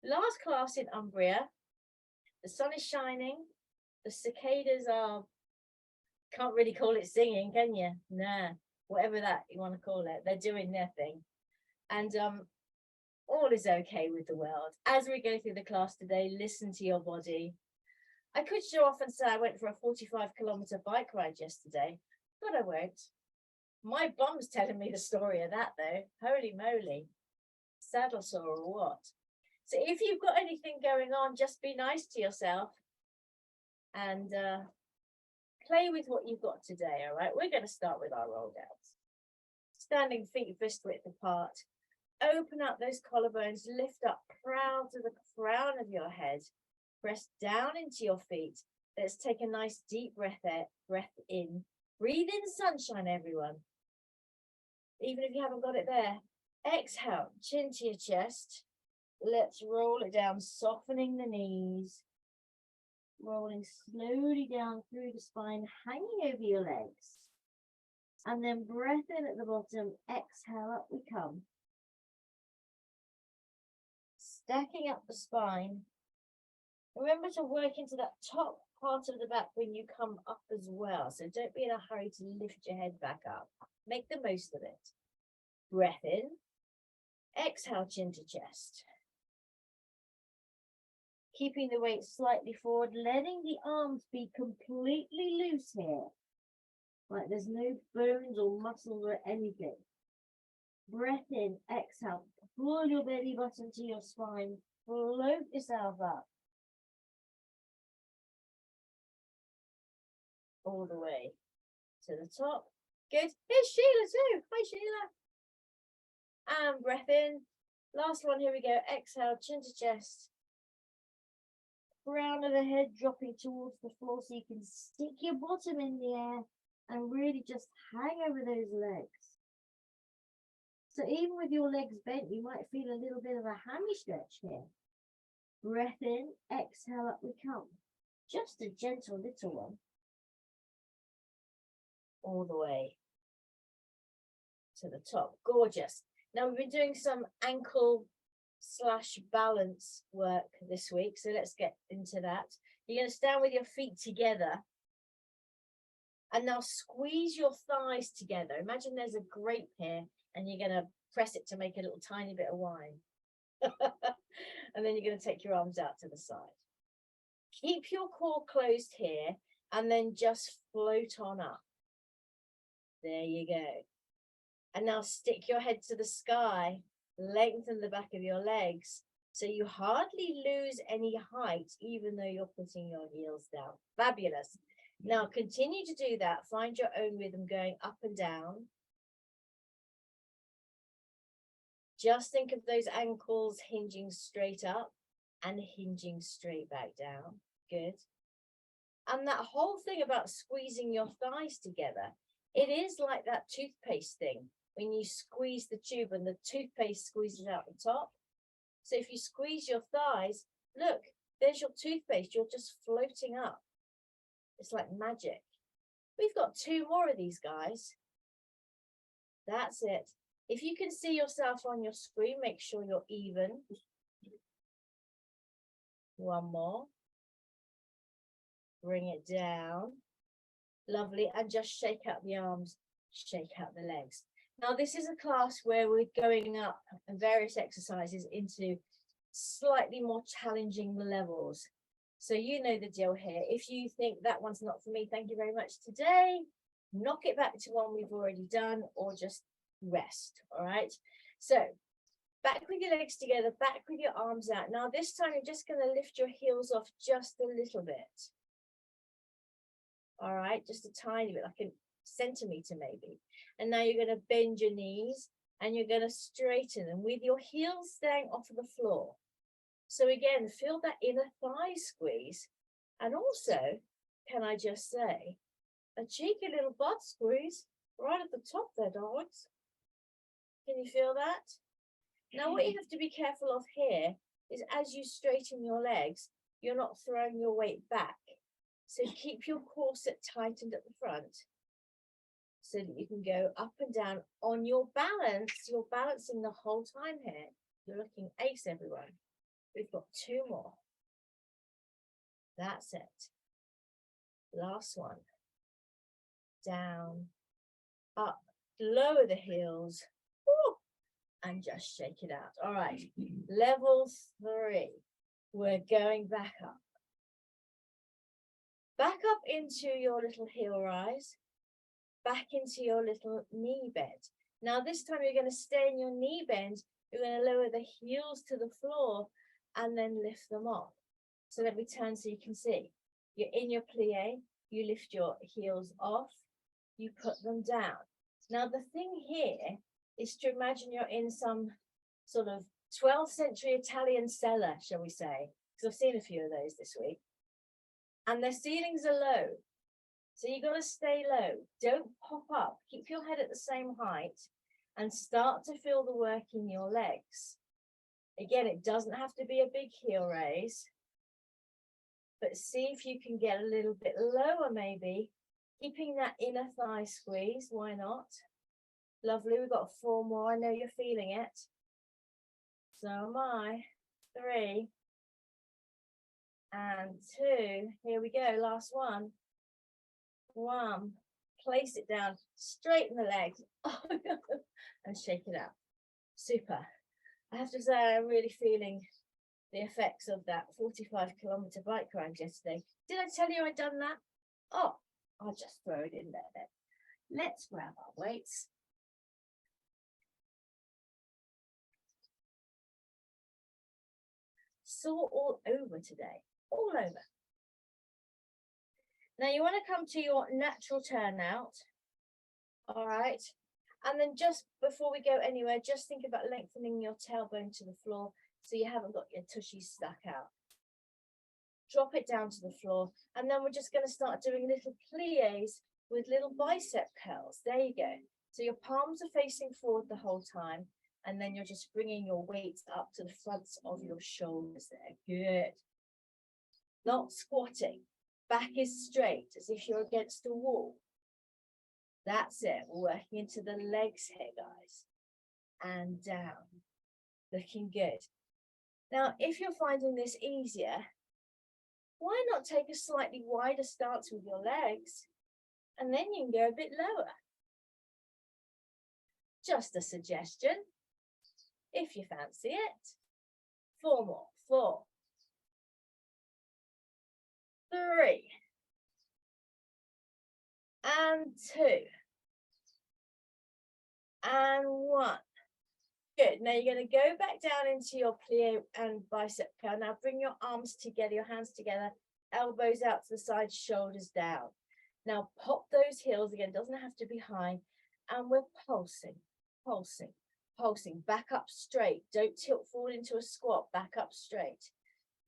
Last class in Umbria, the sun is shining, the cicadas are, can't really call it singing, can you? Nah, whatever that you want to call it, they're doing their thing. And all is okay with the world. As we go through the class today, listen to your body. I could show off and say I went for a 45-kilometer bike ride yesterday, but I won't. My bum's telling me the story of that, though. Holy moly. Saddle sore or what? So if you've got anything going on, just be nice to yourself and play with what you've got today, all right? We're going to start with our roll downs. Standing feet fist width apart. Open up those collarbones, lift up proud to the crown of your head. Press down into your feet. Let's take a nice deep breath in. Breathe in sunshine, everyone. Even if you haven't got it there. Exhale, chin to your chest. Let's roll it down, softening the knees. Rolling slowly down through the spine, hanging over your legs. And then breath in at the bottom, exhale, up we come. Stacking up the spine. Remember to work into that top part of the back when you come up as well. So don't be in a hurry to lift your head back up. Make the most of it. Breath in. Exhale, chin to chest. Keeping the weight slightly forward, letting the arms be completely loose here. Like there's no bones or muscles or anything. Breath in, exhale, pull your belly button to your spine, float yourself up. All the way to the top. Good. Here's Sheila too. Hi, Sheila. And breath in. Last one, here we go. Exhale, chin to chest. Crown of the head dropping towards the floor so you can stick your bottom in the air and really just hang over those legs. So even with your legs bent, you might feel a little bit of a hammy stretch here. Breath in, exhale, up we come. Just a gentle little one. All the way to the top. Gorgeous. Now we've been doing some ankle / balance work this week, so let's get into that. You're going to stand with your feet together and now squeeze your thighs together. Imagine there's a grape here and you're going to press it to make a little tiny bit of wine. And then you're going to take your arms out to the side. Keep your core closed here and then just float on up. There you go. And now stick your head to the sky. Lengthen the back of your legs so you hardly lose any height, even though you're putting your heels down. Fabulous. Now continue to do that. Find your own rhythm going up and down. Just think of those ankles hinging straight up and hinging straight back down. Good. And that whole thing about squeezing your thighs together, it is like that toothpaste thing. When you squeeze the tube and the toothpaste squeezes out the top. So if you squeeze your thighs, look, there's your toothpaste. You're just floating up. It's like magic. We've got 2 more of these, guys. That's it. If you can see yourself on your screen, make sure you're even. One more. Bring it down. Lovely. And just shake out the arms, shake out the legs. Now, this is a class where we're going up various exercises into slightly more challenging levels. So you know the deal here. If you think that one's not for me, thank you very much today. Knock it back to one we've already done or just rest, all right? So back with your legs together, back with your arms out. Now, this time you're just going to lift your heels off just a little bit. All right, just a tiny bit, like a centimeter maybe. And now you're going to bend your knees and you're going to straighten them with your heels staying off of the floor. So again, feel that inner thigh squeeze. And also, can I just say, a cheeky little butt squeeze right at the top there, darlings. Can you feel that? Now, what you have to be careful of here is as you straighten your legs, you're not throwing your weight back. So keep your corset tightened at the front so that you can go up and down on your balance. You're balancing the whole time here. You're looking ace, everyone. We've got 2 more. That's it. Last one. Down, up, lower the heels, woo, and just shake it out. All right, level 3. We're going back up. Back up into your little heel rise, back into your little knee bend. Now this time you're going to stay in your knee bend. You're going to lower the heels to the floor and then lift them off. So let me turn so you can see. You're in your plie, you lift your heels off, you put them down. Now the thing here is to imagine you're in some sort of 12th century Italian cellar, shall we say, because I've seen a few of those this week. And their ceilings are low. So you got to stay low. Don't pop up. Keep your head at the same height and start to feel the work in your legs. Again, it doesn't have to be a big heel raise, but see if you can get a little bit lower maybe, keeping that inner thigh squeeze. Why not? Lovely. We've got 4 more. I know you're feeling it. So am I. 3 and 2. Here we go. Last one. 1. Place it down. Straighten the legs. And shake it out. Super. I have to say, I'm really feeling the effects of that 45-kilometer bike ride yesterday. Did I tell you I'd done that? Oh, I'll just throw it in there then. Let's grab our weights. Sore all over today. All over. Now you want to come to your natural turnout. All right. And then just before we go anywhere, just think about lengthening your tailbone to the floor so you haven't got your tushy stuck out. Drop it down to the floor. And then we're just going to start doing little plies with little bicep curls. There you go. So your palms are facing forward the whole time. And then you're just bringing your weight up to the fronts of your shoulders there. Good. Not squatting. Back is straight as if you're against a wall. That's it. We're working into the legs here, guys. And down. Looking good. Now, if you're finding this easier, why not take a slightly wider stance with your legs? And then you can go a bit lower. Just a suggestion, if you fancy it. 4 more. 4. 3. And 2. And 1. Good. Now you're going to go back down into your plie and bicep curl. Now bring your arms together, your hands together, elbows out to the side, shoulders down. Now pop those heels again. Doesn't have to be high. And we're pulsing, pulsing, pulsing. Back up straight. Don't tilt forward into a squat. Back up straight.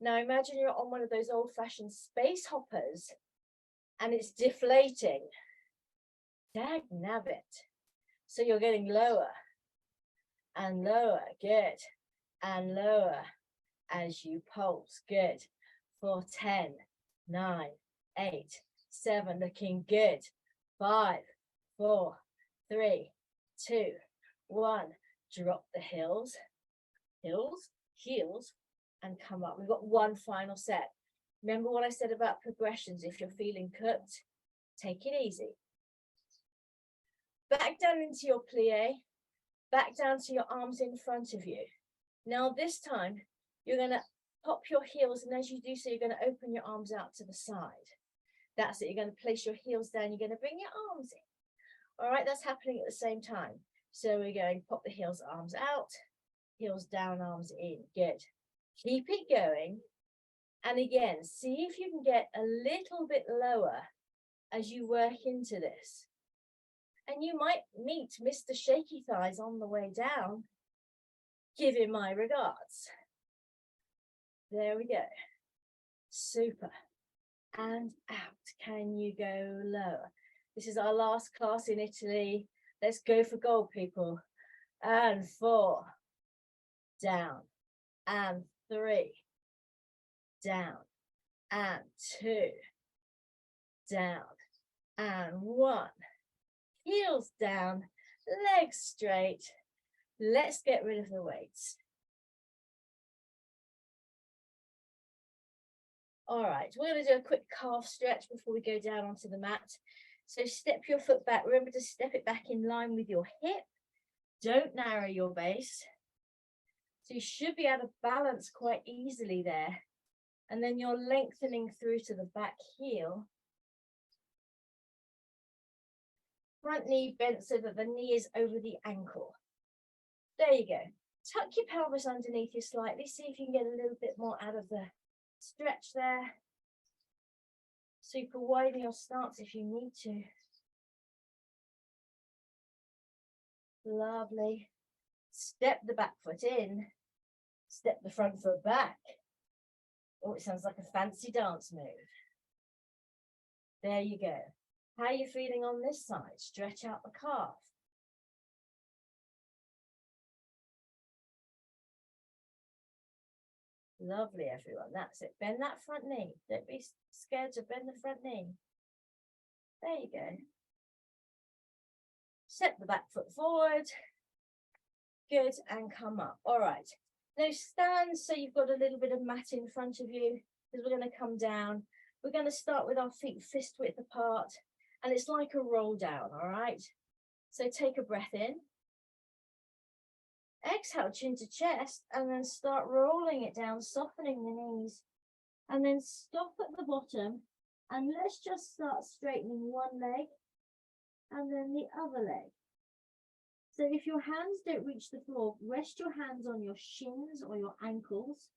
Now imagine you're on one of those old-fashioned space hoppers and it's deflating. Dag nabbit. So you're getting lower and lower. Good. And lower as you pulse. Good. For 10, 9, 8, 7. Looking good. 5, 4, 3, 2, 1. Drop the heels, heels, and come up. We've got 1 final set. Remember what I said about progressions. If you're feeling cooked, take it easy. Back down into your plie, back down to your arms in front of you. Now this time, you're going to pop your heels, and as you do so, you're going to open your arms out to the side. That's it. You're going to place your heels down. You're going to bring your arms in. All right, that's happening at the same time. So we're going pop the heels, arms out, heels down, arms in. Good. Keep it going. And again, see if you can get a little bit lower as you work into this. And you might meet Mr. Shaky Thighs on the way down. Give him my regards. There we go. Super. And out. Can you go lower? This is our last class in Italy. Let's go for gold, people. And 4. Down. And 3. Down. And 2. Down. And 1. Heels down, legs straight. Let's get rid of the weights. All right, we're going to do a quick calf stretch before we go down onto the mat. So step your foot back. Remember to step it back in line with your hip. Don't narrow your base. So you should be able to balance quite easily there. And then you're lengthening through to the back heel. Front knee bent so that the knee is over the ankle. There you go. Tuck your pelvis underneath you slightly. See if you can get a little bit more out of the stretch there. Super widen your stance if you need to. Lovely. Step the back foot in. Step the front foot back. Oh, it sounds like a fancy dance move. There you go. How are you feeling on this side? Stretch out the calf. Lovely, everyone. That's it. Bend that front knee. Don't be scared to bend the front knee. There you go. Step the back foot forward. Good, and come up. All right. Now stand so you've got a little bit of mat in front of you, because we're going to come down. We're going to start with our feet fist width apart, and it's like a roll down, all right? So take a breath in. Exhale, chin to chest, and then start rolling it down, softening the knees. And then stop at the bottom, and let's just start straightening one leg, and then the other leg. So if your hands don't reach the floor, rest your hands on your shins or your ankles.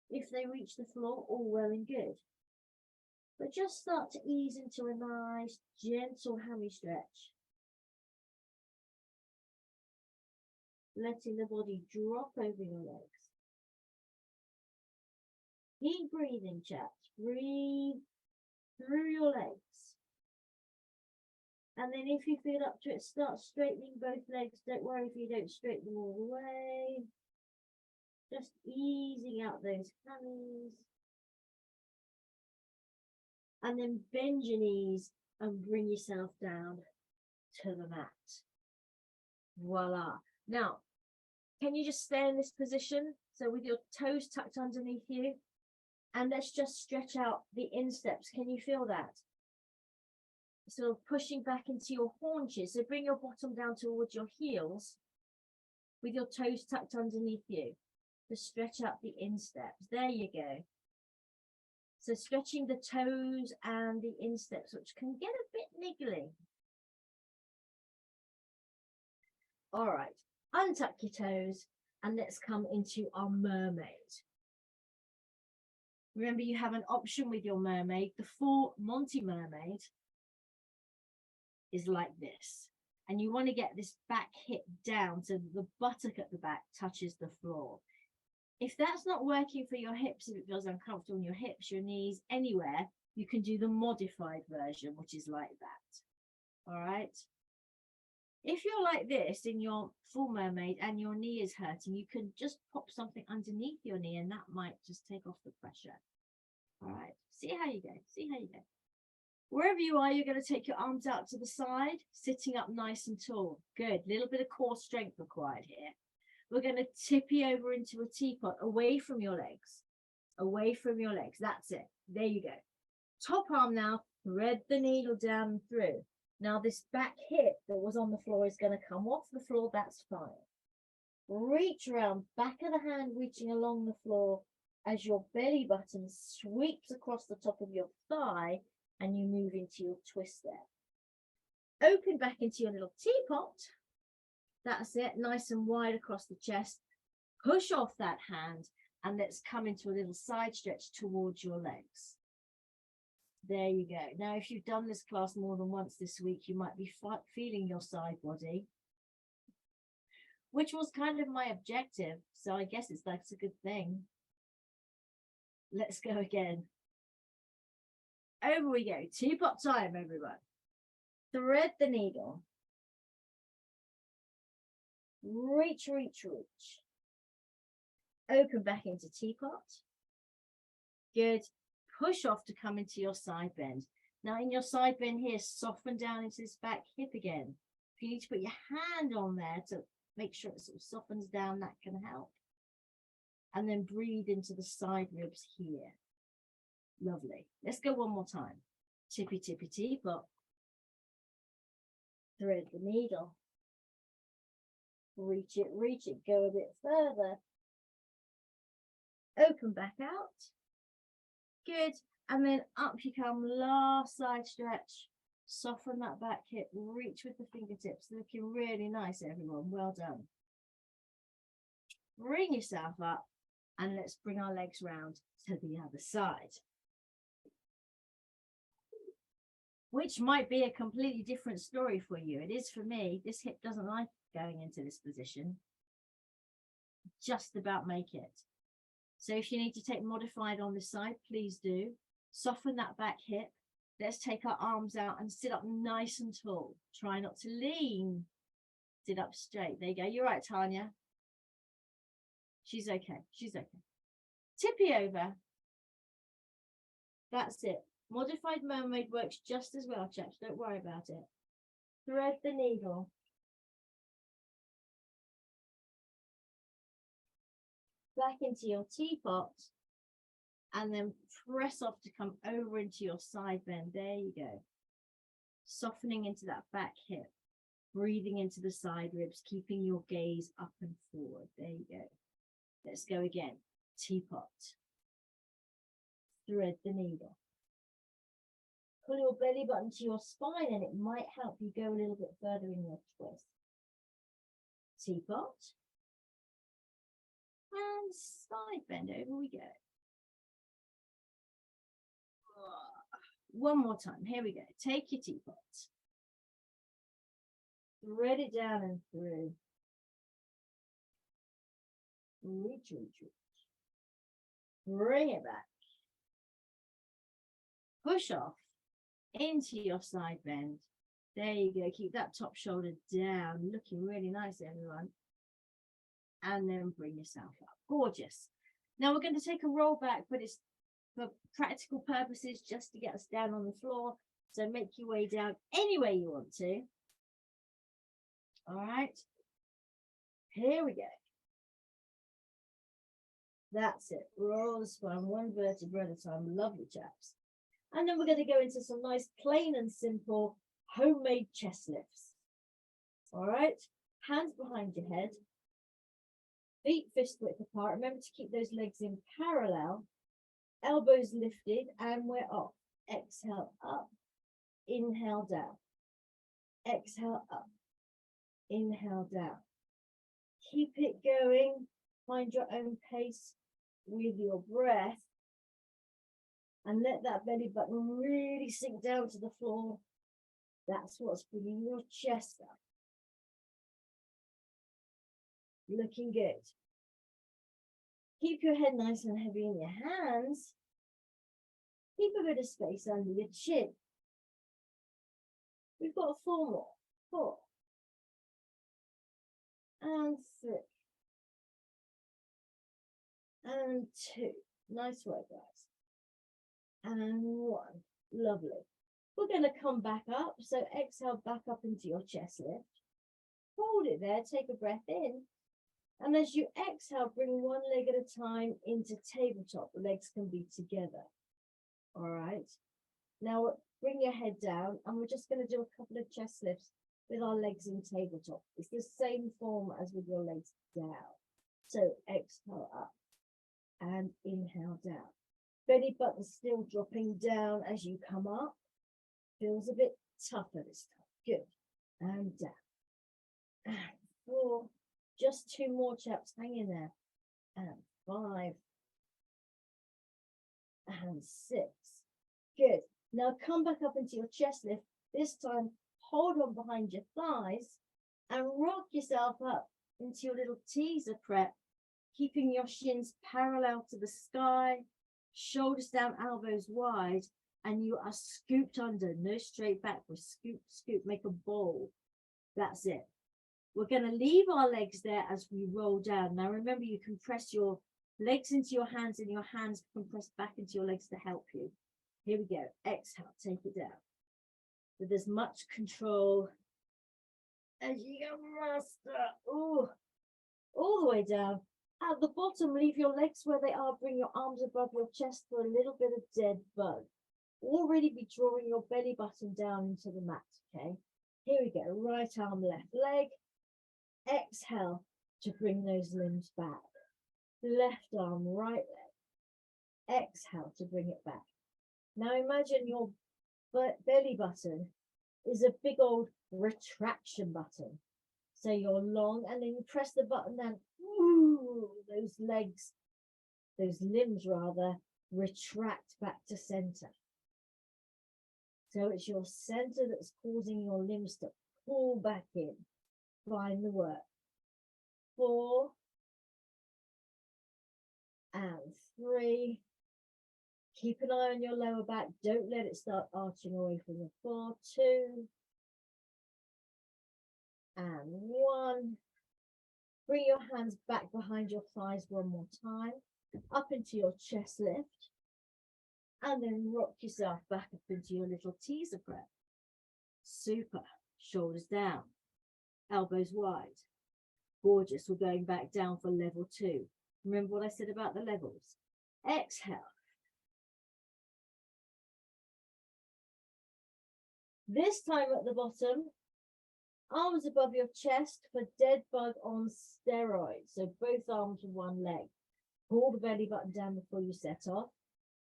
If they reach the floor, all well and good. But just start to ease into a nice, gentle hammy stretch. Letting the body drop over your legs. Keep breathing, chaps. Breathe through your legs. And then if you feel up to it, start straightening both legs. Don't worry if you don't straighten them all the way. Just easing out those hammies. And then bend your knees and bring yourself down to the mat. Voila. Now, can you just stay in this position? So with your toes tucked underneath you. And let's just stretch out the insteps. Can you feel that? Sort of pushing back into your haunches. So bring your bottom down towards your heels with your toes tucked underneath you to stretch out the insteps. There you go. So stretching the toes and the insteps, which can get a bit niggly. All right, untuck your toes and let's come into our mermaid. Remember, you have an option with your mermaid. The full Monty mermaid is like this, and you want to get this back hip down so the buttock at the back touches the floor. If that's not working for your hips, if it feels uncomfortable in your hips, your knees, anywhere, you can do the modified version, which is like that. All right. If you're like this in your full mermaid and your knee is hurting, you can just pop something underneath your knee and that might just take off the pressure. All right. See how you go. See how you go. Wherever you are, you're going to take your arms out to the side, sitting up nice and tall. Good. Little bit of core strength required here. We're going to tip you over into a teapot, away from your legs. Away from your legs. That's it. There you go. Top arm now. Thread the needle down and through. Now this back hip that was on the floor is going to come off the floor. That's fine. Reach around, back of the hand reaching along the floor as your belly button sweeps across the top of your thigh and you move into your twist there. Open back into your little teapot. That's it, nice and wide across the chest. Push off that hand and let's come into a little side stretch towards your legs. There you go. Now, if you've done this class more than once this week, you might be feeling your side body, which was kind of my objective. So I guess that's a good thing. Let's go again. Over we go. Teapot time, everyone. Thread the needle. Reach, reach, reach. Open back into teapot. Good. Push off to come into your side bend. Now in your side bend here, soften down into this back hip again. If you need to put your hand on there to make sure it sort of softens down, that can help. And then breathe into the side ribs here. Lovely. Let's go one more time. Tippy, tippy, teapot. Thread the needle. Reach it, go a bit further. Open back out. Good. And then up you come, last side stretch. Soften that back hip, reach with the fingertips. Looking really nice, everyone. Well done. Bring yourself up and let's bring our legs round to the other side. Which might be a completely different story for you. It is for me. This hip doesn't like going into this position. Just about make it. So if you need to take modified on this side, please do. Soften that back hip. Let's take our arms out and sit up nice and tall. Try not to lean. Sit up straight. There you go. You're right, Tanya. She's okay. She's okay. Tippy over. That's it. Modified mermaid works just as well, chaps. Don't worry about it. Thread the needle. Back into your teapot. And then press off to come over into your side bend. There you go. Softening into that back hip. Breathing into the side ribs. Keeping your gaze up and forward. There you go. Let's go again. Teapot. Thread the needle. Pull your belly button to your spine and it might help you go a little bit further in your twist. Teapot. And side bend, over we go. One more time, here we go. Take your teapot. Thread it down and through. Reach, reach, reach. Bring it back. Push off into your side bend. There you go. Keep that top shoulder down. Looking really nice, everyone. And then bring yourself up. Gorgeous. Now we're going to take a roll back, but it's for practical purposes just to get us down on the floor. So make your way down any way you want to. All right. Here we go. That's it. Roll the spine, one vertebra at a time. Lovely, chaps. And then we're going to go into some nice, plain and simple homemade chest lifts. All right. Hands behind your head. Feet fist width apart. Remember to keep those legs in parallel. Elbows lifted and we're off. Exhale up. Inhale down. Exhale up. Inhale down. Keep it going. Find your own pace with your breath. And let that belly button really sink down to the floor. That's what's bringing your chest up. Looking good. Keep your head nice and heavy in your hands. Keep a bit of space under your chin. We've got 4 more. 4. And 3. And 2. Nice work, guys. And 1. Lovely. We're going to come back up. So exhale back up into your chest lift. Hold it there. Take a breath in. And as you exhale, bring one leg at a time into tabletop. The legs can be together. All right. Now bring your head down and we're just going to do a couple of chest lifts with our legs in tabletop. It's the same form as with your legs down. So exhale up and inhale down. Belly button still dropping down as you come up. Feels a bit tougher this time. Good. And down. And 4. Just 2 more, chaps. Hang in there. And 5. And 6. Good. Now come back up into your chest lift. This time, hold on behind your thighs and rock yourself up into your little teaser prep, keeping your shins parallel to the sky, shoulders down, elbows wide, and you are scooped under. No straight back. We're scoop, scoop, make a bowl. That's it. We're going to leave our legs there as we roll down. Now, remember, you can press your legs into your hands and your hands can press back into your legs to help you. Here we go. Exhale, take it down. With as much control as you can muster. Ooh, all the way down At the bottom, leave your legs where they are. Bring your arms above your chest for a little bit of dead bug. Already be drawing your belly button down into the mat, okay? Here we go. Right arm, left leg. Exhale to bring those limbs back. Left arm, right leg. Exhale to bring it back. Now imagine your belly button is a big old retraction button. So you're long and then you press the button down. Ooh, those legs, those limbs rather, retract back to center. So it's your center that's causing your limbs to pull back in. Find the work. 4 and 3. Keep an eye on your lower back. Don't let it start arching away from the floor. 2 and 1. Bring your hands back behind your thighs one more time. Up into your chest lift. And then rock yourself back up into your little teaser prep. Super. Shoulders down. Elbows wide. Gorgeous. We're going back down for level 2. Remember what I said about the levels. Exhale. This time at the bottom, arms above your chest for dead bug on steroids. So both arms with one leg. Pull the belly button down before you set off.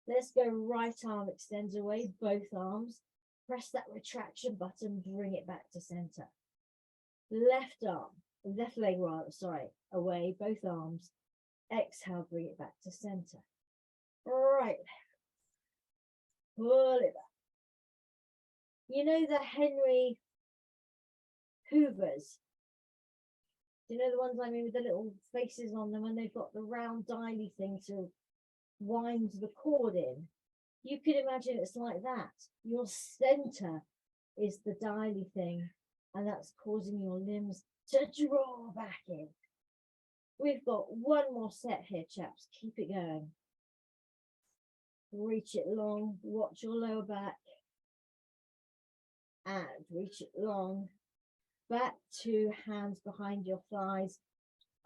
Let's go right arm extends away, both arms. Press that retraction button, bring it back to center. Left leg rather, away, both arms. Exhale, bring it back to center. Right. Pull it back. You know the Henry Hoovers? Do you know the ones I mean with the little faces on them and they've got the round dialy thing to wind the cord in? You could imagine it's like that. Your center is the dialy thing and that's causing your limbs to draw back in. We've got one more set here, chaps. Keep it going. Reach it long. Watch your lower back. And reach it long. Back to hands behind your thighs.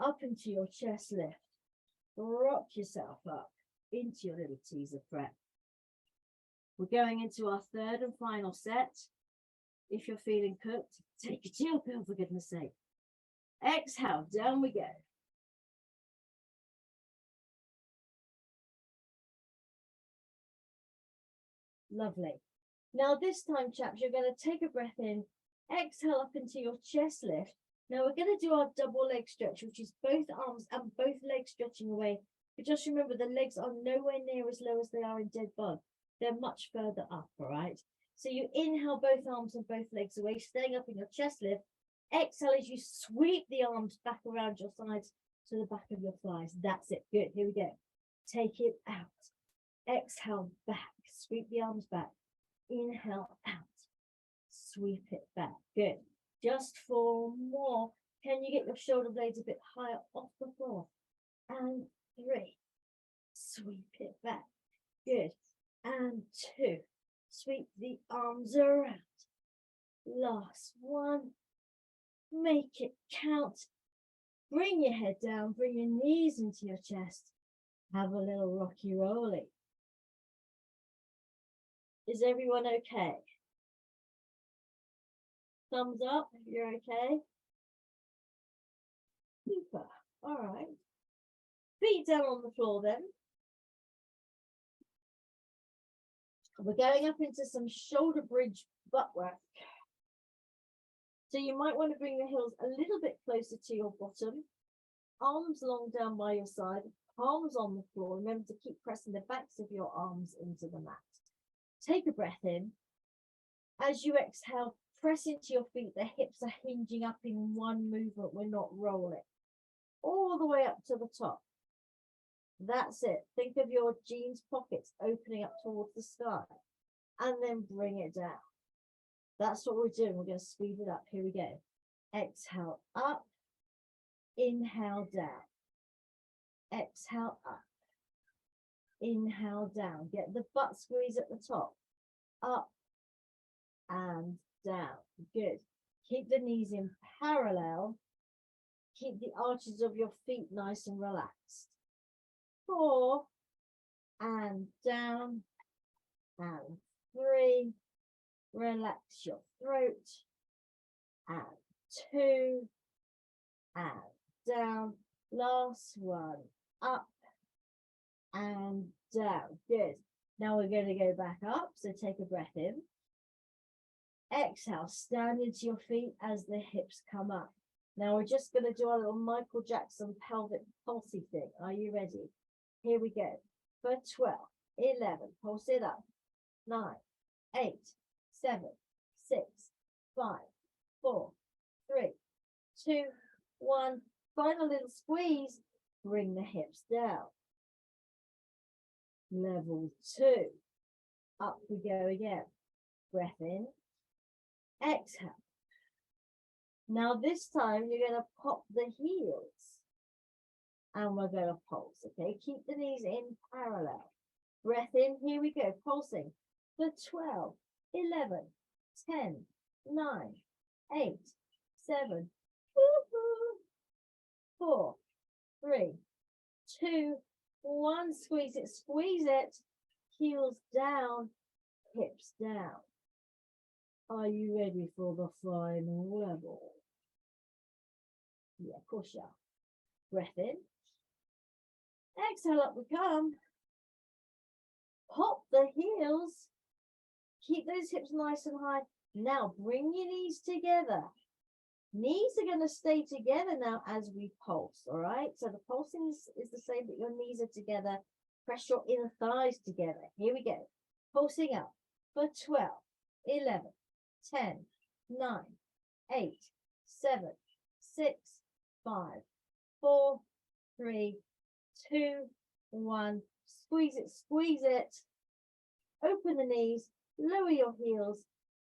Up into your chest lift. Rock yourself up into your little teaser prep. We're going into our third and final set. If you're feeling cooked, take a chill pill for goodness sake. Exhale, down we go. Lovely. Now this time, chaps, you're going to take a breath in, exhale up into your chest lift. Now we're going to do our double leg stretch, which is both arms and both legs stretching away. But just remember, the legs are nowhere near as low as they are in dead bug. They're much further up, all right? So you inhale both arms and both legs away, staying up in your chest lift. Exhale as you sweep the arms back around your sides to the back of your thighs. That's it. Good. Here we go. Take it out. Exhale back. Sweep the arms back. Inhale out. Sweep it back. Good. Just 4 more. Can you get your shoulder blades a bit higher off the floor? And 3. Sweep it back. Good. And 2. Sweep the arms around. Last one. Make it count. Bring your head down. Bring your knees into your chest. Have a little rocky rolly. Is everyone okay? Thumbs up if you're okay. Super. All right. Feet down on the floor then. We're going up into some shoulder bridge butt work. So you might want to bring your heels a little bit closer to your bottom. Arms long down by your side. Palms on the floor. Remember to keep pressing the backs of your arms into the mat. Take a breath in. As you exhale, press into your feet. The hips are hinging up in one movement. We're not rolling. All the way up to the top. That's it. Think of your jeans pockets opening up towards the sky. And then bring it down. That's what we're doing. We're going to speed it up. Here we go. Exhale up. Inhale down. Exhale up. Inhale down. Get the butt squeeze at the top. Up and down. Good. Keep the knees in parallel Keep the arches of your feet nice and relaxed. 4, and down, and 3, relax your throat, and 2, and down, last one, up, and down, good. Now we're going to go back up, so take a breath in. Exhale, stand into your feet as the hips come up. Now we're just going to do a little Michael Jackson pelvic pulsey thing. Are you ready? Here we go. For 12, 11, pulse it up. 9, 8, 7, 6, 5, 4, 3, 2, 1. Final little squeeze. Bring the hips down. Level 2. Up we go again. Breath in. Exhale. Now this time you're going to pop the heels. And we're going to pulse, okay? Keep the knees in parallel. Breath in, here we go, pulsing. For 12, 11, 10, 9, 8, 7, 4, 3, 2, 1. Squeeze it. Heels down, hips down. Are you ready for the final level? Yeah, of course you are. Breath in. Exhale, up we come. Pop the heels. Keep those hips nice and high. Now bring your knees together. Knees are going to stay together now as we pulse, all right? So the pulsing is the same, but your knees are together. Press your inner thighs together. Here we go. Pulsing up for 12, 11, 10, 9, 8, 7, 6, 5, 4, 3, 2, 1. Squeeze it. Open the knees, lower your heels,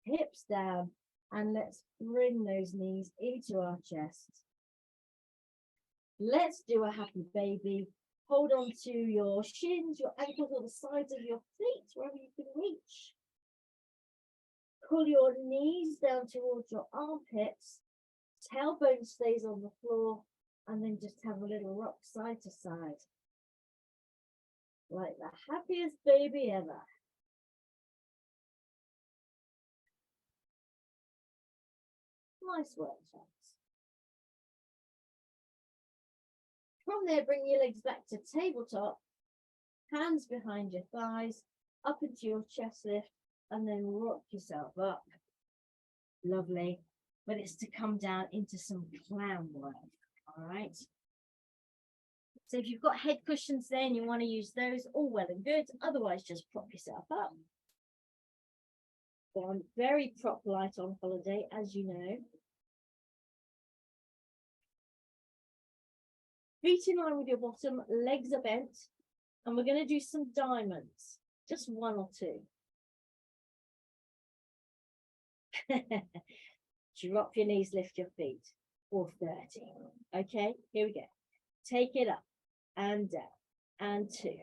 hips down, and let's bring those knees into our chest. Let's do a happy baby. Hold on to your shins, your ankles, or the sides of your feet, wherever you can reach. Pull your knees down towards your armpits. Tailbone stays on the floor, and then just have a little rock side to side. Like the happiest baby ever. Nice work, chaps. From there, bring your legs back to tabletop, hands behind your thighs, up into your chest lift, and then rock yourself up. Lovely. But it's to come down into some clown work, all right? So if you've got head cushions there and you want to use those, all well and good. Otherwise, just prop yourself up. Well, I'm very prop light on holiday, as you know. Feet in line with your bottom, legs are bent, and we're going to do some diamonds, just 1 or 2. Drop your knees, lift your feet, or 30. Okay, here we go. Take it up and down, and 2,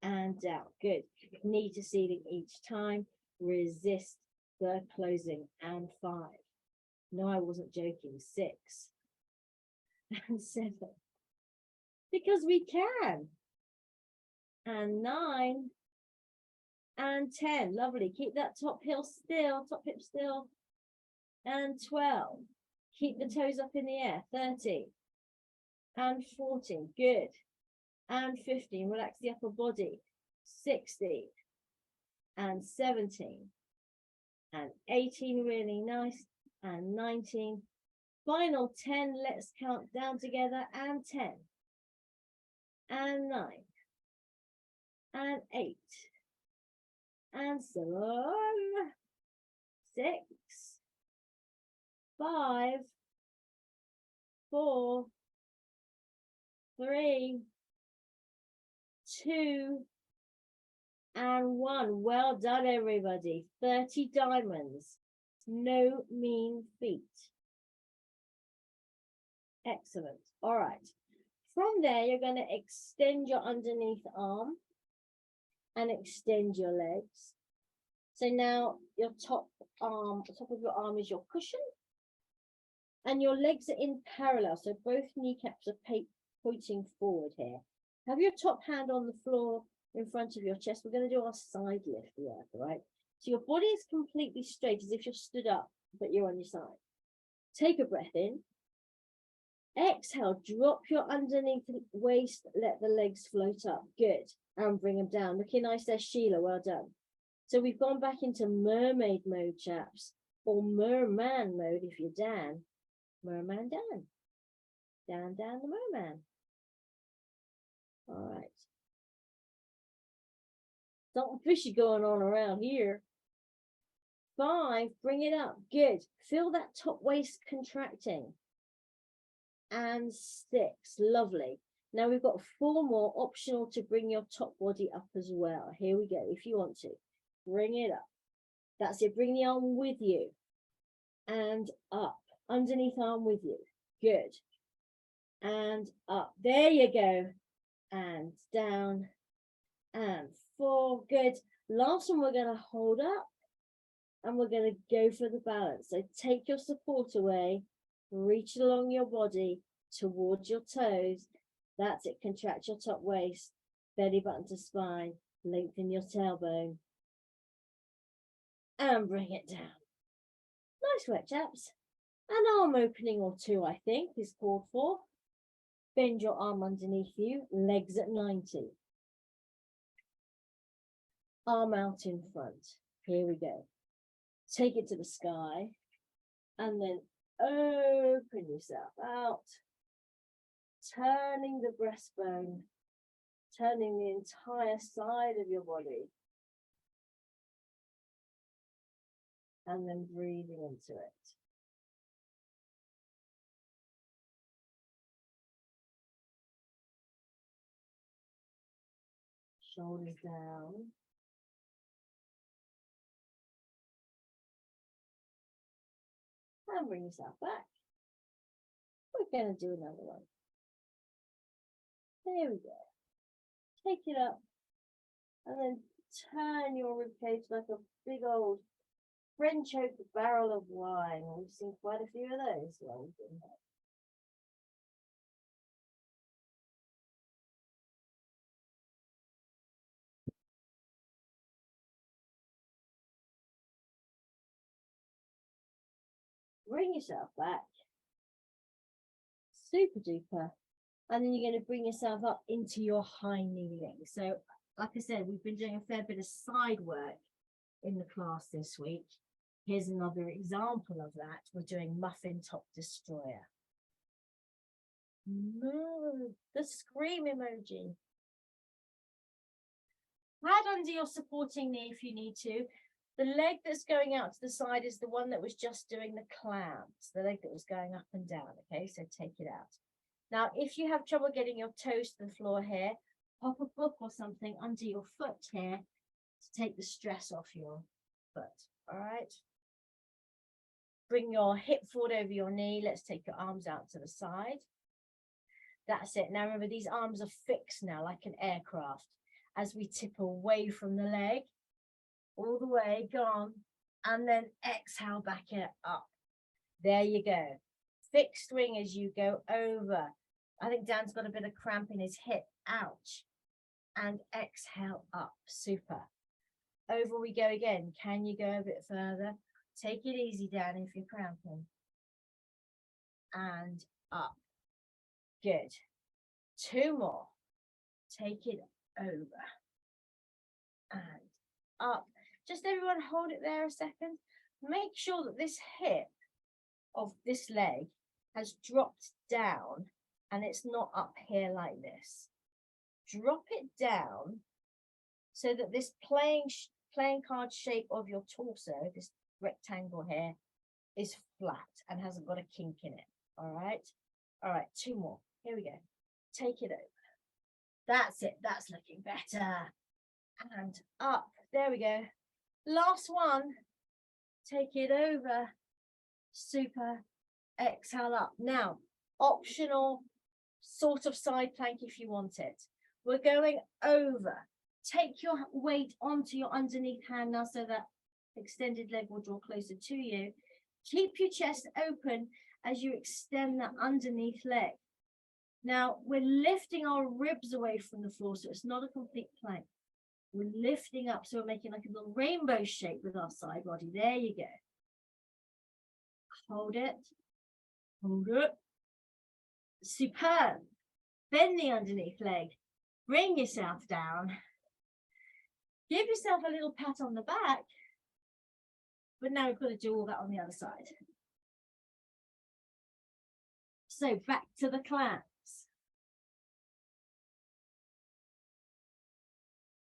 and down. Good. Knee to ceiling each time. Resist the closing, and 5. No, I wasn't joking. 6, and 7. Because we can. And 9, and 10. Lovely. Keep that top hip still. And 12. Keep the toes up in the air. 30. And 14. Good. And 15. Relax the upper body. 16. And 17. And 18. Really nice. And 19. Final 10. Let's count down together. And 10. And 9, and 8, and 7, 6, 5, 4, 3, 2, and 1. Well done, everybody. 30 diamonds. No mean feat. Excellent. All right. From there, you're going to extend your underneath arm and extend your legs. So now your top of your arm is your cushion. And your legs are in parallel. So both kneecaps are pointing forward here. Have your top hand on the floor in front of your chest. We're going to do our side lift work, right? So your body is completely straight as if you're stood up, but you're on your side. Take a breath in. Exhale, drop your underneath the waist, let the legs float up. Good. And bring them down. Looking nice there, Sheila. Well done. So we've gone back into mermaid mode, chaps, or merman mode if you're Dan. Merman Dan. Dan the merman. All right. Something fishy going on around here. 5, bring it up. Good. Feel that top waist contracting. And 6, lovely. Now we've got 4 more optional to bring your top body up as well. Here we go. If you want to, bring it up. That's it. Bring the arm with you and up. Underneath arm with you. Good. And up. There you go. And down and 4. Good. Last one we're going to hold up and we're going to go for the balance. So take your support away, reach along your body towards your toes. That's it. Contract your top waist, belly button to spine, lengthen your tailbone and bring it down. Nice work, chaps. An arm opening or 2, I think, is called for. Bend your arm underneath you, legs at 90. Arm out in front. Here we go. Take it to the sky and then open yourself out. Turning the breastbone, turning the entire side of your body. And then breathing into it. Shoulders down. And bring yourself back. We're going to do another one. There we go. Take it up. And then turn your ribcage like a big old French oak barrel of wine. We've seen quite a few of those while we've been here. Bring yourself back. Super duper. And then you're going to bring yourself up into your high kneeling. So, like I said, we've been doing a fair bit of side work in the class this week. Here's another example of that. We're doing muffin top destroyer. No, the scream emoji. Hand under your supporting knee if you need to. The leg that's going out to the side is the one that was just doing the clams, the leg that was going up and down. Okay, so take it out. Now, if you have trouble getting your toes to the floor here, pop a book or something under your foot here to take the stress off your foot. All right. Bring your hip forward over your knee. Let's take your arms out to the side. That's it. Now, remember, these arms are fixed now, like an aircraft. As we tip away from the leg, all the way, gone, and then exhale back it up. There you go. Fixed swing as you go over. I think Dan's got a bit of cramp in his hip. Ouch. And exhale up. Super. Over we go again. Can you go a bit further? Take it easy, Dan, if you're cramping. And up. Good. 2 more. Take it over. And up. Just everyone hold it there a second. Make sure that this hip of this leg has dropped down and it's not up here like this. Drop it down so that this playing card shape of your torso, this rectangle here, is flat and hasn't got a kink in it. All right. All right. 2 more. Here we go. Take it over. That's it. That's looking better. And up. There we go. Last one. Take it over. Super. Exhale up. Now, optional sort of side plank if you want it. We're going over. Take your weight onto your underneath hand now so that extended leg will draw closer to you. Keep your chest open as you extend that underneath leg. Now we're lifting our ribs away from the floor, so it's not a complete plank. We're lifting up, so we're making like a little rainbow shape with our side body. There you go. Hold it. Hold it. Superb. Bend the underneath leg. Bring yourself down. Give yourself a little pat on the back. But now we've got to do all that on the other side. So back to the claps.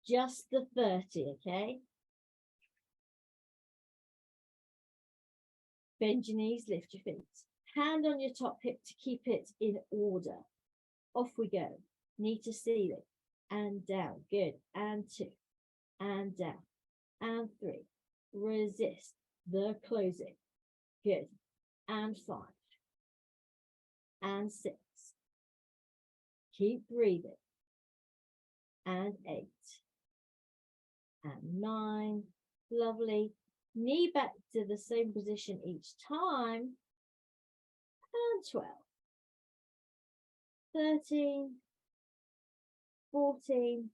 Just the 30, okay? Bend your knees, lift your feet. Hand on your top hip to keep it in order. Off we go. Knee to ceiling. And down. Good. And 2. And down. And 3. Resist the closing. Good. And 5. And 6. Keep breathing. And 8. And 9. Lovely. Knee back to the same position each time. And 12. 13. 14.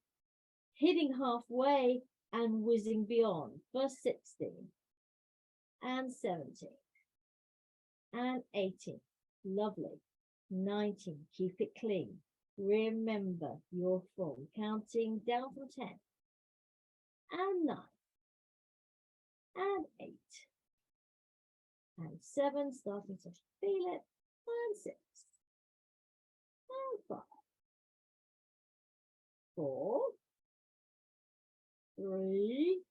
Hitting halfway and whizzing beyond. First 16. And 17. And 18. Lovely. 19. Keep it clean. Remember your form. Counting down from 10. And 9. And 8. And 7. Starting to feel it. And 6. And 5. 4. 3.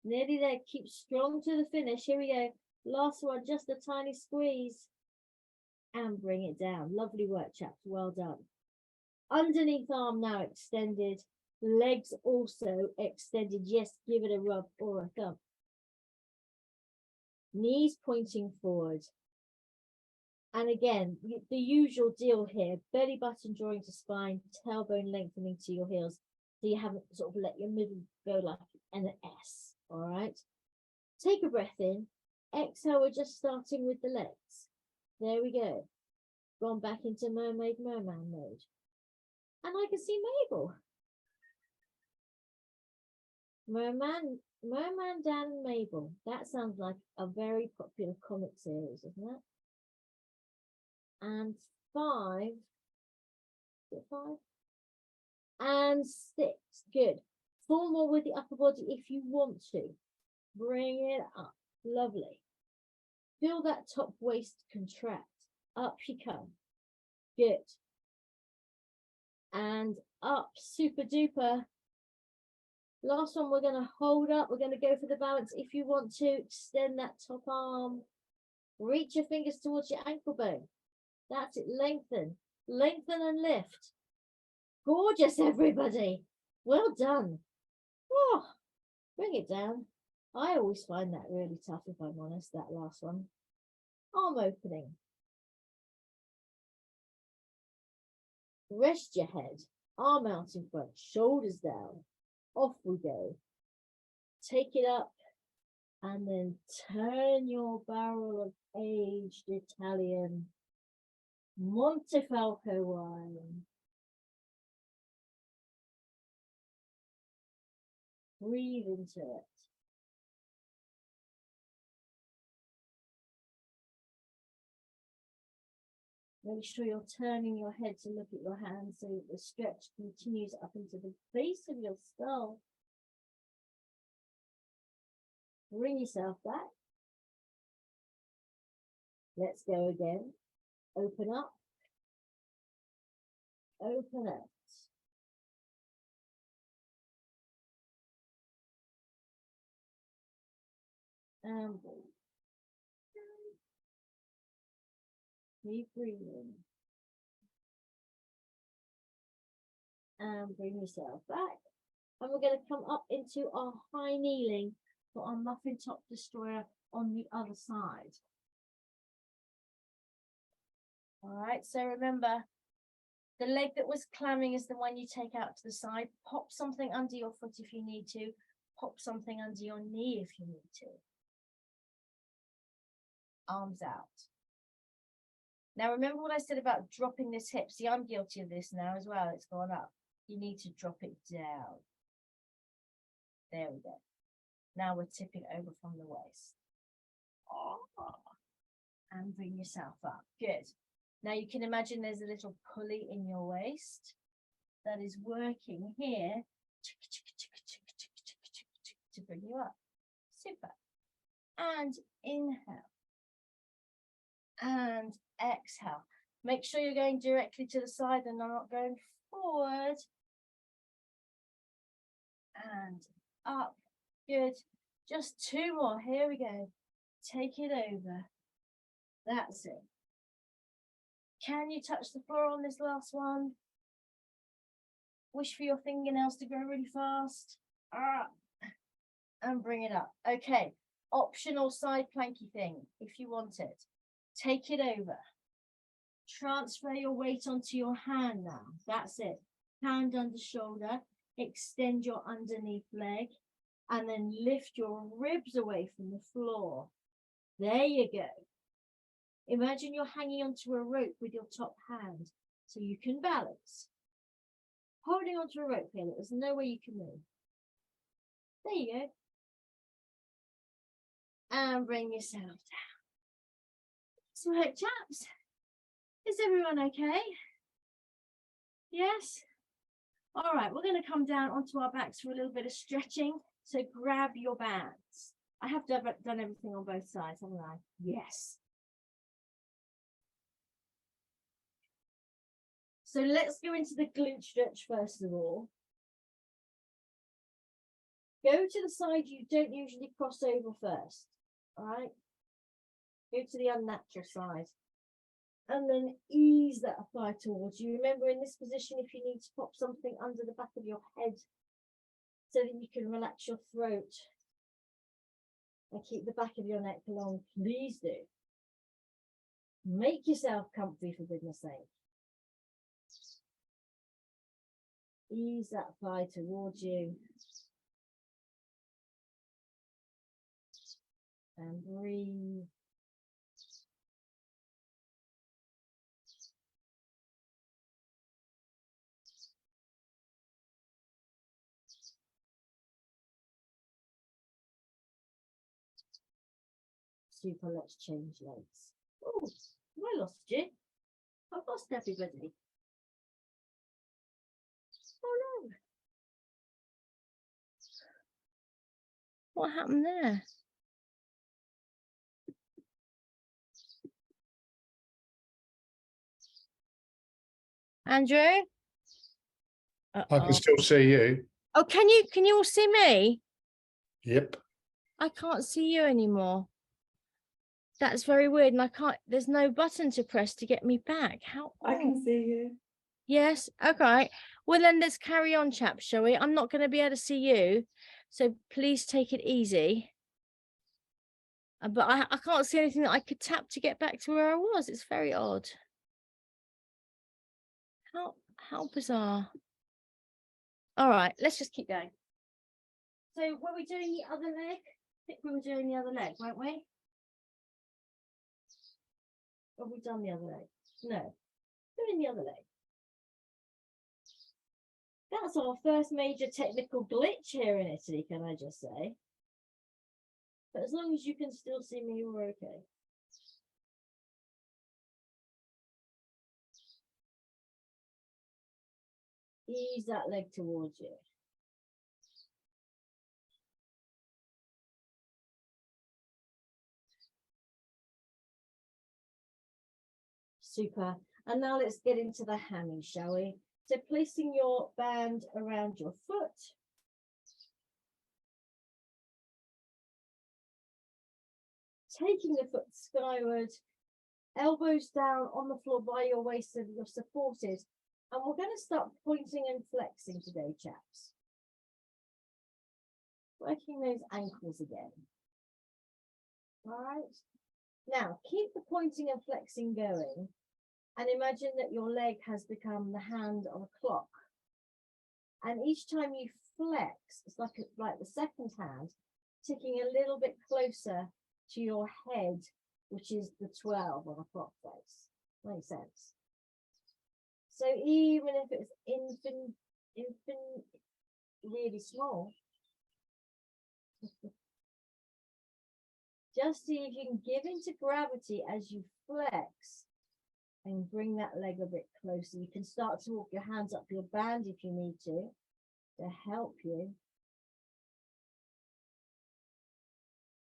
Nearly there. Keep strong to the finish. Here we go. Last one. Just a tiny squeeze. And bring it down. Lovely work, chaps. Well done. Underneath arm now extended. Legs also extended. Yes, give it a rub or a thump. Knees pointing forward. And again, the usual deal here. Belly button drawing to spine. Tailbone lengthening to your heels. So you haven't sort of let your middle go like an S. All right. Take a breath in. Exhale. We're just starting with the legs. There we go. Gone back into merman mode. And I can see Mabel. Merman, Dan and Mabel. That sounds like a very popular comic series, isn't it? And 5. Is it 5? And 6. Good. 4 more with the upper body if you want to. Bring it up. Lovely. Feel that top waist contract. Up you come. Good. And up. Super duper. Last one, we're going to hold up. We're going to go for the balance. If you want to, extend that top arm. Reach your fingers towards your ankle bone. That's it. Lengthen. Lengthen and lift. Gorgeous, everybody. Well done. Oh, bring it down. I always find that really tough, if I'm honest, that last one. Arm opening. Rest your head. Arm out in front. Shoulders down. Off we go. Take it up and then turn your barrel of aged Italian Montefalco wine. Breathe into it. Make sure you're turning your head to look at your hands so that the stretch continues up into the base of your skull. Bring yourself back. Let's go again. Open up. Open out. And breathe. Keep breathing. And bring yourself back. And we're going to come up into our high kneeling for our muffin top destroyer on the other side. All right, so remember, the leg that was clamming is the one you take out to the side. Pop something under your foot if you need to. Pop something under your knee if you need to. Arms out. Now, remember what I said about dropping this hip? See, I'm guilty of this now as well. It's gone up. You need to drop it down. There we go. Now we're tipping over from the waist. And bring yourself up. Good. Now you can imagine there's a little pulley in your waist that is working here to bring you up. Super. And inhale. And exhale. Make sure you're going directly to the side and not going forward. And up. Good. Just 2 more. Here we go. Take it over. That's it. Can you touch the floor on this last one? Wish for your fingernails to grow really fast. And bring it up. Okay. Optional side planky thing, if you want it. Take it over. Transfer your weight onto your hand now. That's it. Hand under shoulder. Extend your underneath leg. And then lift your ribs away from the floor. There you go. Imagine you're hanging onto a rope with your top hand so you can balance. Holding onto a rope here, there's no way you can move. There you go. And bring yourself down. So, right, chaps, is everyone okay? Yes? All right, we're going to come down onto our backs for a little bit of stretching. So grab your bands. I have done everything on both sides, haven't I? Yes. So let's go into the glute stretch first of all. Go to the side you don't usually cross over first. All right. Go to the unnatural side. And then ease that thigh towards you. Remember, in this position, if you need to pop something under the back of your head so that you can relax your throat and keep the back of your neck long, please do. Make yourself comfy, for goodness sake. Ease that thigh towards you. And breathe. Super, let's change legs. Oh, I lost you. I've lost everybody. Oh no. What happened there? Andrew? I can still see you. Oh, can you all see me? Yep. I can't see you anymore. That's very weird, and there's no button to press to get me back. How? I can see you. Yes. Okay. Well, then let's carry on, chaps, shall we? I'm not going to be able to see you, so please take it easy. But I can't see anything that I could tap to get back to where I was. It's very odd. How bizarre. All right, let's just keep going. So were we doing the other leg? I think we were doing the other leg, weren't we? Have we done the other leg? No. Doing the other leg. That's our first major technical glitch here in Italy, can I just say? But as long as you can still see me, we're okay. Ease that leg towards you. Super. And now let's get into the hammy, shall we? So placing your band around your foot. Taking the foot skyward, elbows down on the floor by your waist so that you're supported. And we're going to start pointing and flexing today, chaps. Working those ankles again. All right. Now, keep the pointing and flexing going. And imagine that your leg has become the hand of a clock. And each time you flex, it's like the second hand, ticking a little bit closer to your head, which is the 12 on a clock face. Makes sense. So even if it's really small, just see if you can give into gravity as you flex and bring that leg a bit closer. You can start to walk your hands up your band if you need to help you.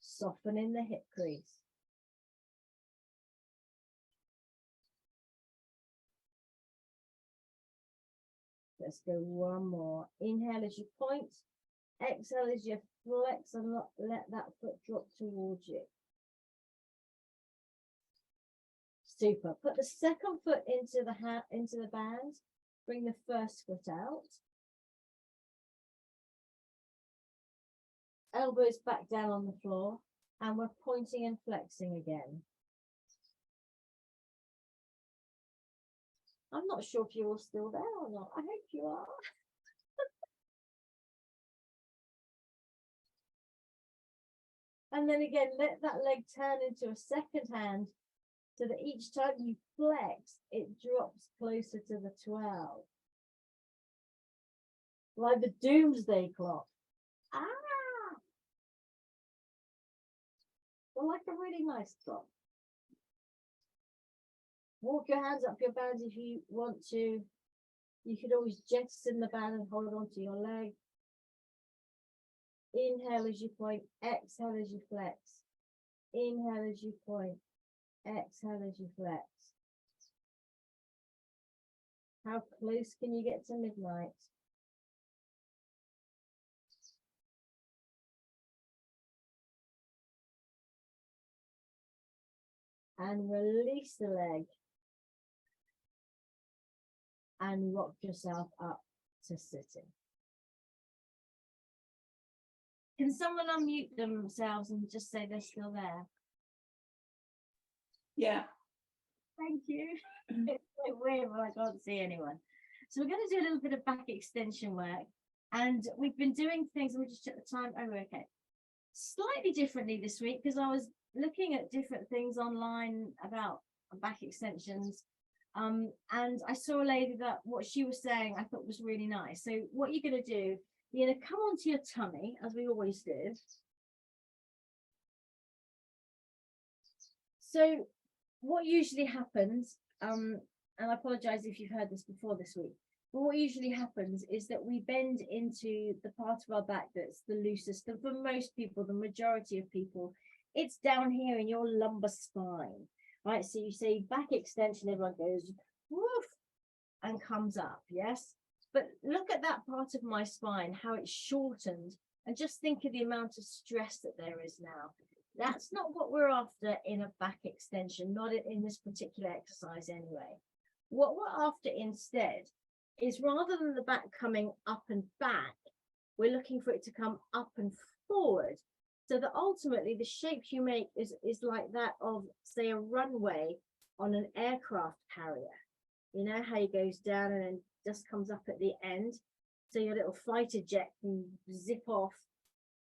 Soften in the hip crease. Let's go one more. Inhale as you point. Exhale as you flex and let that foot drop towards you. Super. Put the second foot into the band. Bring the first foot out. Elbows back down on the floor. And we're pointing and flexing again. I'm not sure if you're all still there or not. I hope you are. And then again, let that leg turn into a second hand so that each time you flex, it drops closer to the 12. Like the doomsday clock. Ah! Well, like a really nice clock. Walk your hands up your band if you want to. You could always jettison the band and hold on to your leg. Inhale as you point, exhale as you flex. Inhale as you point, exhale as you flex. How close can you get to midnight? And release the leg. And rock yourself up to sitting. Can someone unmute themselves and just say they're still there? Yeah. Thank you. It's so weird when I can't see anyone. So we're going to do a little bit of back extension work. And we've been doing things, and we just check the time. Oh, okay. Slightly differently this week because I was looking at different things online about back extensions. And I saw a lady that what she was saying I thought was really nice. So what you're going to do, you're going to come onto your tummy, as we always do. So what usually happens, and I apologize if you've heard this before this week, but what usually happens is that we bend into the part of our back that's the loosest. And for most people, the majority of people, it's down here in your lumbar spine. Right, so you say back extension, everyone goes woof and comes up, yes? But look at that part of my spine, how it's shortened, and just think of the amount of stress that there is now. That's not what we're after in a back extension, not in this particular exercise anyway. What we're after instead is rather than the back coming up and back, we're looking for it to come up and forward. So that ultimately the shape you make is like that of, say, a runway on an aircraft carrier. You know how it goes down and then just comes up at the end. So your little fighter jet can zip off.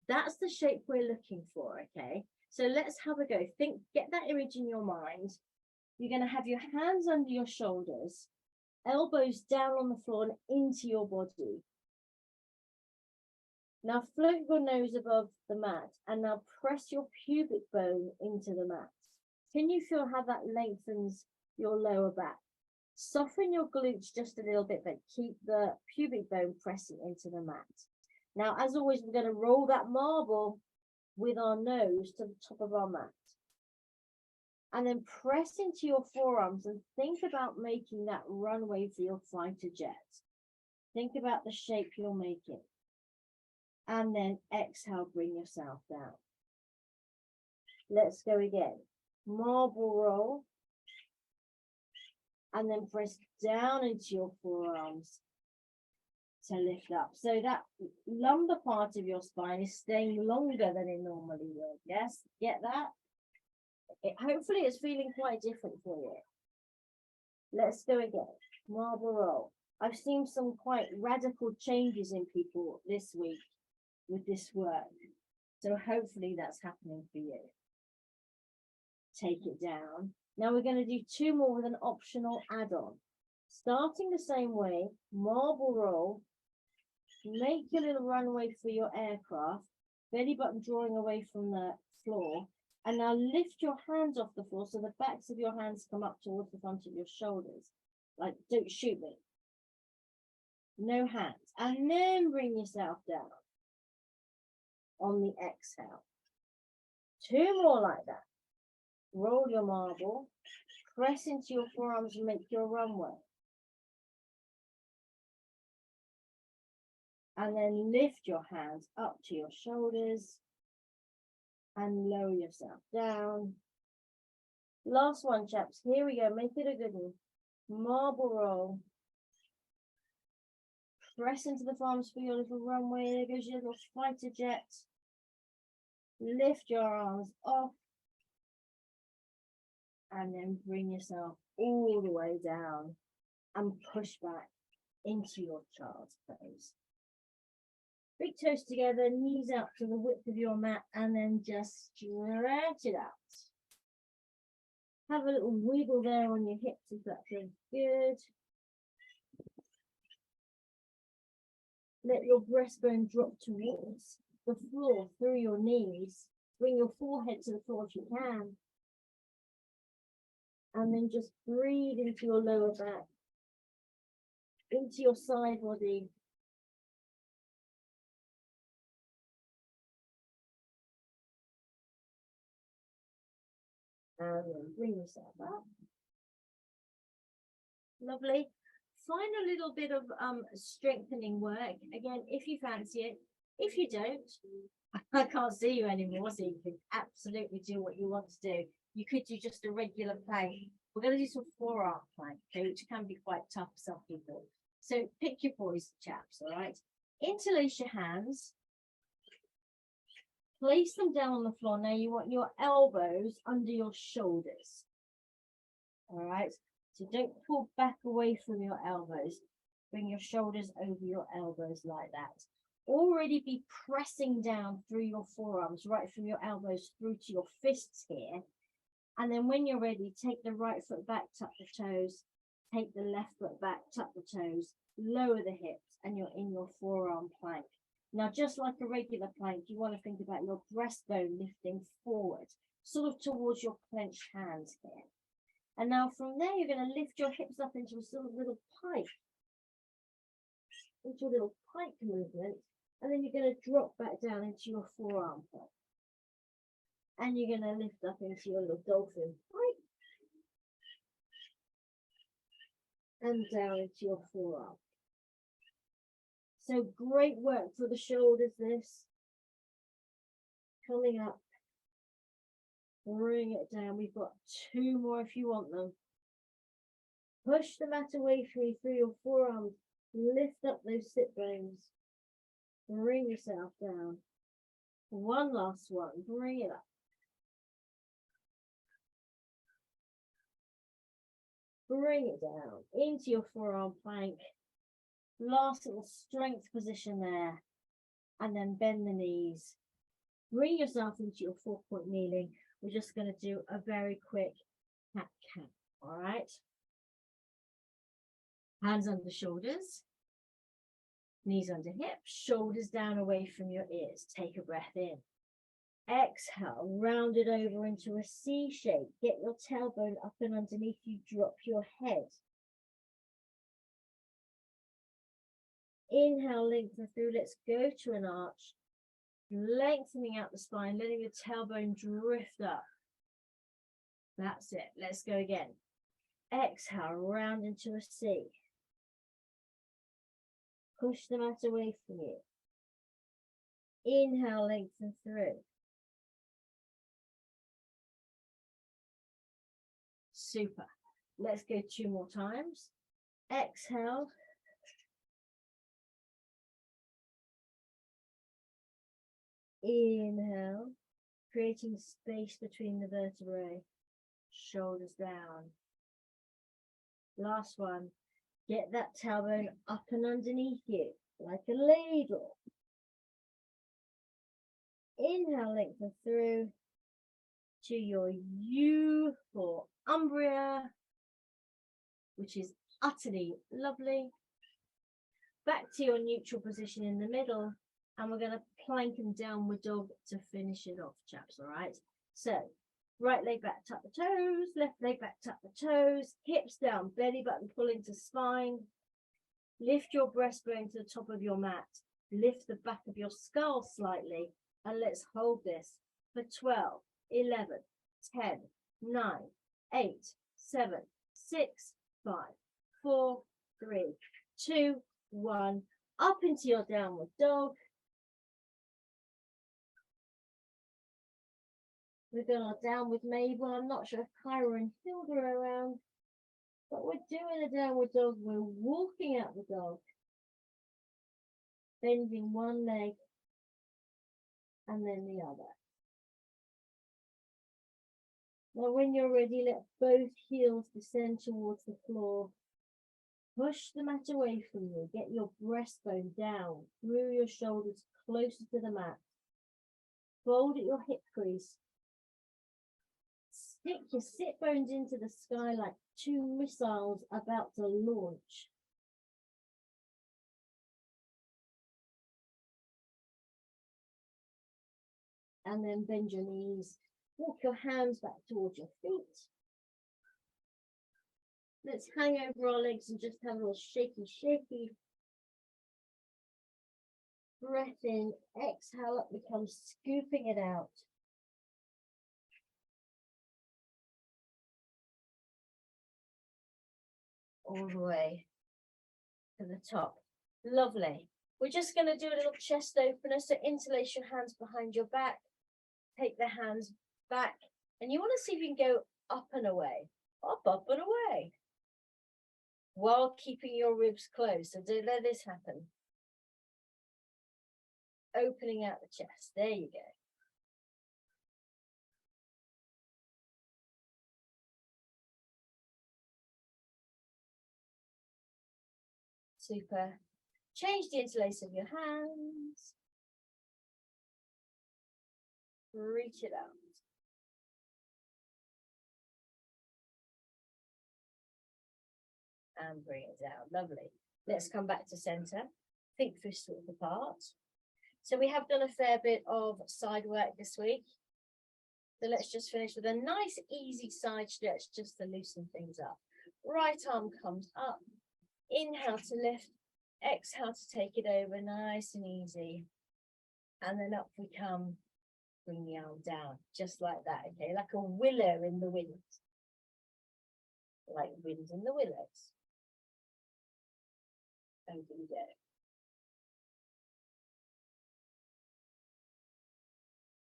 That's the shape we're looking for, okay? So let's have a go. Get that image in your mind. You're going to have your hands under your shoulders, elbows down on the floor and into your body. Now float your nose above the mat and now press your pubic bone into the mat. Can you feel how that lengthens your lower back? Soften your glutes just a little bit, but keep the pubic bone pressing into the mat. Now, as always, we're going to roll that marble with our nose to the top of our mat. And then press into your forearms and think about making that runway for your fighter jet. Think about the shape you're making. And then exhale, bring yourself down. Let's go again. Marble roll. And then press down into your forearms to lift up. So that lumbar part of your spine is staying longer than it normally would. Yes, get that? Hopefully it's feeling quite different for you. Let's go again. Marble roll. I've seen some quite radical changes in people this week with this work. So hopefully that's happening for you. Take it down. Now we're going to do 2 more with an optional add-on. Starting the same way, marble roll, make your little runway for your aircraft, belly button drawing away from the floor, and now lift your hands off the floor so the backs of your hands come up towards the front of your shoulders. Like, don't shoot me. No hands. And then bring yourself down on the exhale. 2 more like that. Roll your marble, press into your forearms and make your runway. And then lift your hands up to your shoulders and lower yourself down. Last one, chaps. Here we go. Make it a good one. Marble roll. Press into the forearms for your little runway. There goes your little fighter jet. Lift your arms off. And then bring yourself all the way down and push back into your child's pose. Big toes together, knees out to the width of your mat, and then just stretch it out. Have a little wiggle there on your hips if that feels good. Let your breastbone drop towards the floor through your knees. Bring your forehead to the floor if you can. And then just breathe into your lower back, into your side body. And then bring yourself up. Lovely. Find a little bit of strengthening work. Again, if you fancy it. If you don't, I can't see you anymore, so you can absolutely do what you want to do. You could do just a regular plank. We're going to do some forearm plank, okay, which can be quite tough for some people. So pick your poison, chaps, all right? Interlace your hands. Place them down on the floor. Now you want your elbows under your shoulders. All right? So don't pull back away from your elbows. Bring your shoulders over your elbows like that. Already be pressing down through your forearms, right from your elbows through to your fists here. And then when you're ready, take the right foot back, tuck the toes. Take the left foot back, tuck the toes. Lower the hips, and you're in your forearm plank. Now, just like a regular plank, you want to think about your breastbone lifting forward, sort of towards your clenched hands here. And now from there, you're going to lift your hips up into a sort of little pike. Into a little pike movement. And then you're going to drop back down into your forearm plank. And you're going to lift up into your little dolphin pike. And down into your forearm. So great work for the shoulders, this. Coming up. Bring it down. We've got 2 more if you want them. Push the mat away from you through your forearms. Lift up those sit bones. Bring yourself down. One last one. Bring it up. Bring it down into your forearm plank. Last little strength position there. And then bend the knees. Bring yourself into your 4-point kneeling. We're just going to do a very quick cat-cat. All right. Hands under shoulders. Knees under hips. Shoulders down away from your ears. Take a breath in. Exhale. Round it over into a C shape. Get your tailbone up and underneath you. Drop your head. Inhale, lengthen through. Let's go to an arch. Lengthening out the spine, letting the tailbone drift up. That's it. Let's go again. Exhale, round into a C. Push the mat away from you. Inhale, lengthen through. Super. Let's go 2 more times. Exhale. Inhale, creating space between the vertebrae, shoulders down. Last one, get that tailbone up and underneath you, like a ladle. Inhale, lengthen through. to your U for Umbria, which is utterly lovely. Back to your neutral position in the middle, and we're going to plank and downward dog to finish it off, chaps, all right? So, right leg back, tuck the toes, left leg back, tuck the toes, hips down, belly button pull into spine, lift your breastbone to the top of your mat, lift the back of your skull slightly, and let's hold this for 12, 11, 10, 9, 8, 7, 6, 5, 4, 3, 2, 1, up into your downward dog. We're going down with Mabel. I'm not sure if Kyra and Hilda are around, but we're doing a downward dog. We're walking out the dog, bending one leg and then the other. Now, when you're ready, let both heels descend towards the floor. Push the mat away from you. Get your breastbone down through your shoulders closer to the mat. Fold at your hip crease. Stick your sit bones into the sky like two missiles about to launch. And then bend your knees. Walk your hands back towards your feet. Let's hang over our legs and just have a little shaky, shaky. Breath in, exhale up, become scooping it out. All the way to the top. Lovely. We're just going to do a little chest opener. So interlace your hands behind your back. Take the hands back. And you want to see if you can go up and away. Up and away. While keeping your ribs closed. So don't let this happen. Opening out the chest. There you go. Super. Change the interlace of your hands. Reach it out. And bring it down. Lovely. Let's come back to center. Feet fists width apart. So we have done a fair bit of side work this week. So let's just finish with a nice easy side stretch just to loosen things up. Right arm comes up. Inhale to lift. Exhale to take it over. Nice and easy. And then up we come. Bring the arm down. Just like that. Okay. Like a willow in the wind. Like wind in the willows. Over we go.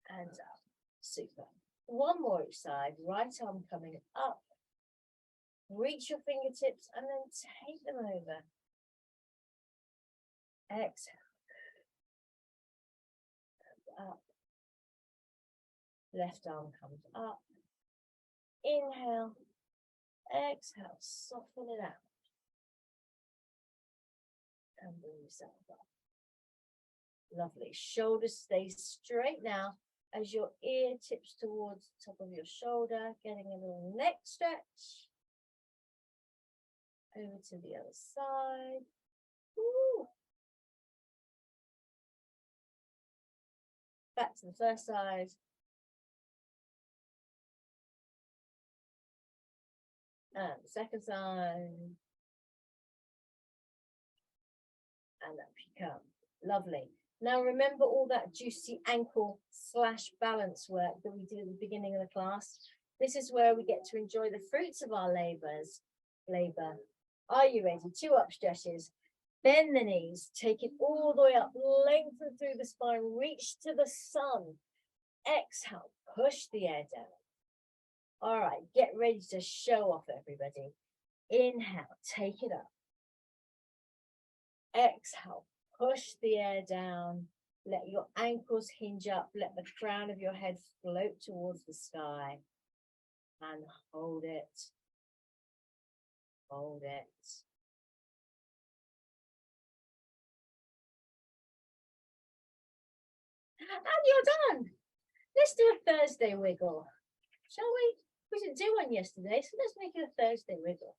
And up. Super. One more each side. Right arm coming up. Reach your fingertips and then take them over. Exhale. And up. Left arm comes up. Inhale. Exhale. Soften it out. And bring yourself up. Lovely. Shoulders stay straight now as your ear tips towards the top of your shoulder, getting a little neck stretch. Over to the other side. Woo. Back to the first side. And the second side. And up you come. Lovely. Now remember all that juicy ankle / balance work that we did at the beginning of the class. This is where we get to enjoy the fruits of our labor. Are you ready? 2 up stretches. Bend the knees. Take it all the way up. Lengthen through the spine. Reach to the sun. Exhale. Push the air down. All right. Get ready to show off, everybody. Inhale. Take it up. Exhale. Push the air down. Let your ankles hinge up. Let the crown of your head float towards the sky. And hold it. Hold it. And you're done. Let's do a Thursday wiggle. Shall we? We didn't do one yesterday, so let's make it a Thursday wiggle.